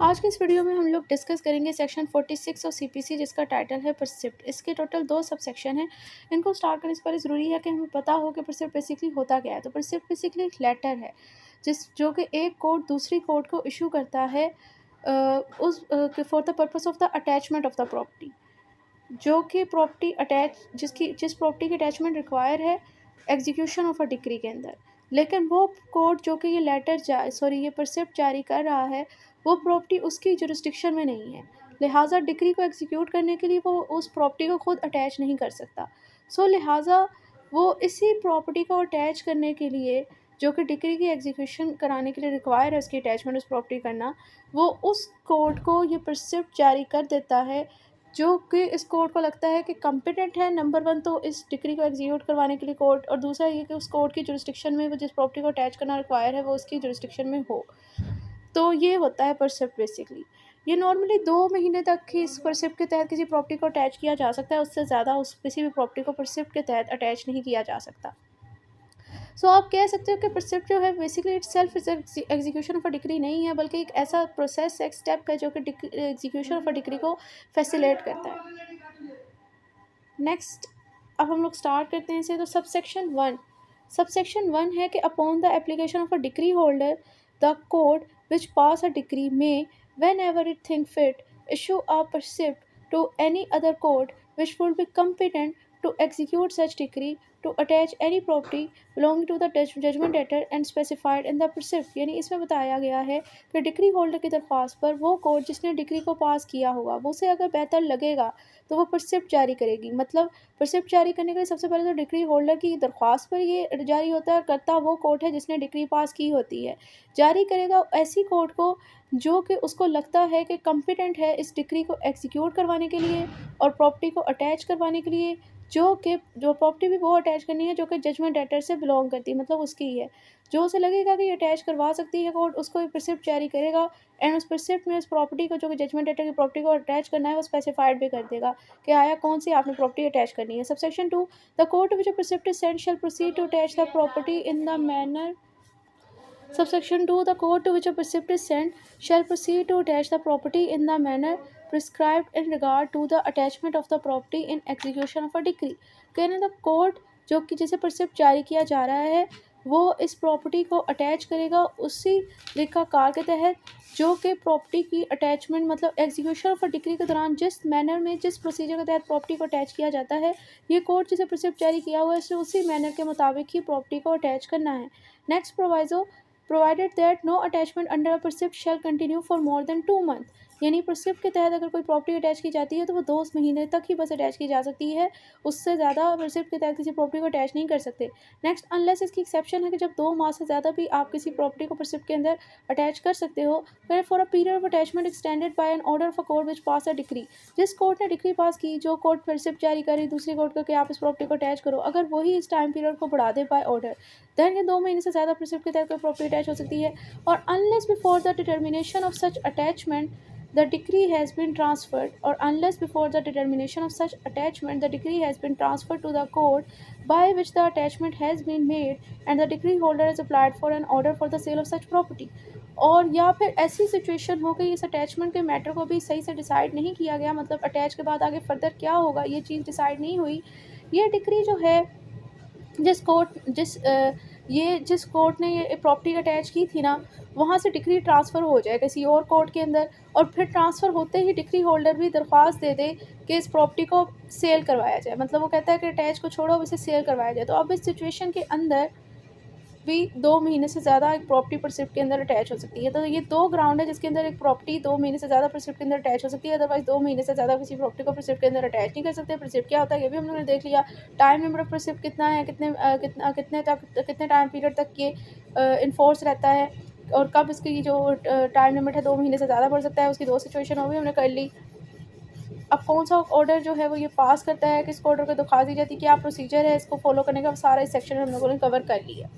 आज के इस वीडियो में हम लोग डिस्कस करेंगे सेक्शन 46 और सीपीसी जिसका टाइटल है परसिप्ट। इसके टोटल 2 सब सेक्शन हैं। इनको स्टार्ट करने से पहले ज़रूरी है कि हमें पता हो कि परसिप्ट बेसिकली होता क्या है। तो परसिप्ट बेसिकली एक लेटर है जो कि एक कोर्ट दूसरी कोर्ट को इशू करता है for the purpose of the attachment of the property, जो कि प्रॉपर्टी अटैच जिस प्रॉपर्टी की अटैचमेंट रिक्वायर है एग्जीक्यूशन ऑफ अ डिक्री के अंदर। लेकिन वो कोर्ट जो कि ये परसिप्ट जारी कर रहा है वो प्रॉपर्टी उसकी जुरिस्डिक्शन में नहीं है, लिहाजा डिक्री को एग्जीक्यूट करने के लिए वो उस प्रॉपर्टी को खुद अटैच नहीं कर सकता। लिहाजा वो इसी प्रॉपर्टी को अटैच करने के लिए, जो कि डिक्री की एग्जीक्यूशन कराने के लिए रिक्वायर है उसकी अटैचमेंट उस प्रॉपर्टी करना, वो उस कोर्ट को ये परसिप्ट जारी कर देता है, जो कि इस कोर्ट को लगता है कि कॉम्पिटेंट है। नंबर 1 तो इस डिक्री को एग्जीक्यूट करवाने के लिए कोर्ट, और दूसरा ये कि उस कोर्ट की जुरिस्डिक्शन में वो जिस प्रॉपर्टी को अटैच करना रिक्वायर है वो उसकी जुरिस्डिक्शन में हो। तो ये होता है परसिप्ट बेसिकली। ये नॉर्मली 2 महीने तक ही इस परसिप्ट के तहत किसी प्रॉपर्टी को अटैच किया जा सकता है, उससे ज़्यादा उस किसी भी प्रॉपर्टी को परसिप्ट के तहत अटैच नहीं किया जा सकता। आप कह सकते हो कि परसिप्ट जो है basically it self execution of a decree नहीं है, बल्कि एक ऐसा प्रोसेस, एक स्टेप है जो कि एग्जीक्यूशन ऑफ अ डिक्री को फैसिलिटेट करता है। नेक्स्ट अब हम लोग स्टार्ट करते हैं इसे। तो सबसेक्शन 1 है कि upon the application of a decree holder the court which pass a decree में whenever it think fit issue a precept to any other court which would be competent to execute such decree to attach any property belonging to the judgment debtor and specified in the percipt। यानी इसमें बताया गया है कि decree holder की दरख्वास्त पर वो कोर्ट जिसने डिक्री को पास किया होगा वो उसे अगर बेहतर लगेगा तो वो परसिप्ट जारी करेगी। मतलब परसिप्ट जारी करने के लिए सबसे पहले तो डिक्री होल्डर की दरख्वास्त पर ये जारी होता है, और करता वो कोर्ट है जिसने डिक्री पास की होती है। जारी करेगा ऐसी कोर्ट को जो कि उसको लगता है कि कॉम्पिटेंट है इस डिक्री को एग्जीक्यूट करवाने के लिए और प्रॉपर्टी को अटैच करवाने के लिए, जो प्रॉपर्टी भी वो अटैच करनी है जो कि जजमेंट डेटर से बिलोंग करती है, मतलब उसकी ही है। जो उसे लगेगा कि ये अटैच करवा सकती है कोर्ट, उसको परसिप्ट जारी करेगा, एंड उस परसिप्ट में उस प्रॉपर्टी को, जो कि जजमेंट डेटर की प्रॉपर्टी को अटैच करना है, वो स्पेसिफाइड भी कर देगा कि आया कौन सी आपने प्रॉपर्टी अटैच करनी है। Subsection 2 the court which precept is sent shall proceed to attach the property in the manner Subsection 2 the court to which a percept is sent shall proceed to attach the property in the manner prescribed in regard to the attachment of the property in execution of a decree। कहने the court जो कि जिसे परसिप्ट जारी किया जा रहा है वो इस प्रॉपर्टी को अटैच करेगा उसी तरीक़ाकार के तहत जो कि प्रॉपर्टी की अटैचमेंट, मतलब एग्जीक्यूशन ऑफ अ डिक्री के दौरान जिस मैनर में, जिस प्रोसीजर के तहत प्रॉपर्टी को अटैच किया जाता है, ये कोर्ट जिसे परसिप्ट जारी किया हुआ है इसे उसी मैनर के मुताबिक ही प्रॉपर्टी को अटैच करना है। Next proviso provided that no attachment under a percept shall continue for more than 2 months। यानी परसिप्ट के तहत अगर कोई प्रॉपर्टी अटैच की जाती है तो वो 2 महीने तक ही बस अटैच की जा सकती है, उससे ज़्यादा परसिप्ट के तहत किसी प्रॉपर्टी को अटैच नहीं कर सकते। नेक्स्ट अनलेस इसकी एक्सेप्शन है कि जब 2 माह से ज़्यादा भी आप किसी प्रॉपर्टी को परसिप्ट के अंदर अटैच कर सकते हो, फिर for a period of attachment extended by an order of a court which pass a decree. जिस कोर्ट ने डिक्री पास की, जो कोर्ट परसिप्ट जारी करी दूसरी कोर्ट को कि आप इस प्रॉपर्टी को अटैच करो, अगर वही इस टाइम पीरियड को बढ़ा दे बाय ऑर्डर, दैन ये 2 महीने से ज़्यादा परसिप्ट के तहत कोई प्रॉपर्टी अटैच हो सकती है। और unless before the determination of such attachment the decree has been transferred, or unless before the determination of such attachment the decree has been transferred to the court by which the attachment has been made and the decree holder has applied for an order for the sale of such property। और या फिर ऐसी situation हो गई इस attachment के matter को भी सही से डिसाइड नहीं किया गया, मतलब अटैच के बाद आगे फर्दर क्या होगा ये चीज़ डिसाइड नहीं हुई। ये डिक्री जो है जिस कोर्ट ने ये प्रॉपर्टी अटैच की थी ना, वहाँ से डिक्री ट्रांसफ़र हो जाए किसी और कोर्ट के अंदर, और फिर ट्रांसफ़र होते ही डिक्री होल्डर भी दरख्वास्त दे दे कि इस प्रॉपर्टी को सेल करवाया जाए, मतलब वो कहता है कि अटैच को छोड़ो अब इसे सेल करवाया जाए। तो अब इस सिचुएशन के अंदर भी 2 महीने से ज़्यादा एक प्रॉपर्टी परसिप्ट के अंदर अटैच हो सकती है। तो ये 2 ग्राउंड है जिसके अंदर एक प्रॉपर्टी 2 महीने से ज़्यादा परसिप्ट के अंदर अटैच हो सकती है, अदरवाइज़ 2 महीने से ज़्यादा किसी प्रॉपर्टी को परसिप्ट के अंदर अटैच नहीं कर सकते। परसिप्ट क्या होता है ये भी हम लोगों ने देख लिया। टाइम लिमिट ऑफ परसिप्ट कितना है, कितने टाइम पीरियड तक ये इन्फोर्स रहता है, और कब इसकी जो टाइम लिमिट है 2 महीने से ज़्यादा बढ़ सकता है, उसकी 2 सिचुएशन वो भी हमने कर ली। अब कौन सा ऑर्डर जो है वो ये पास करता है, किस ऑर्डर को दरख्वास्त दी जाती है, क्या प्रोसीजर है इसको फॉलो करने का, सारा इस सेक्शन में हम लोगों ने कवर कर लिया।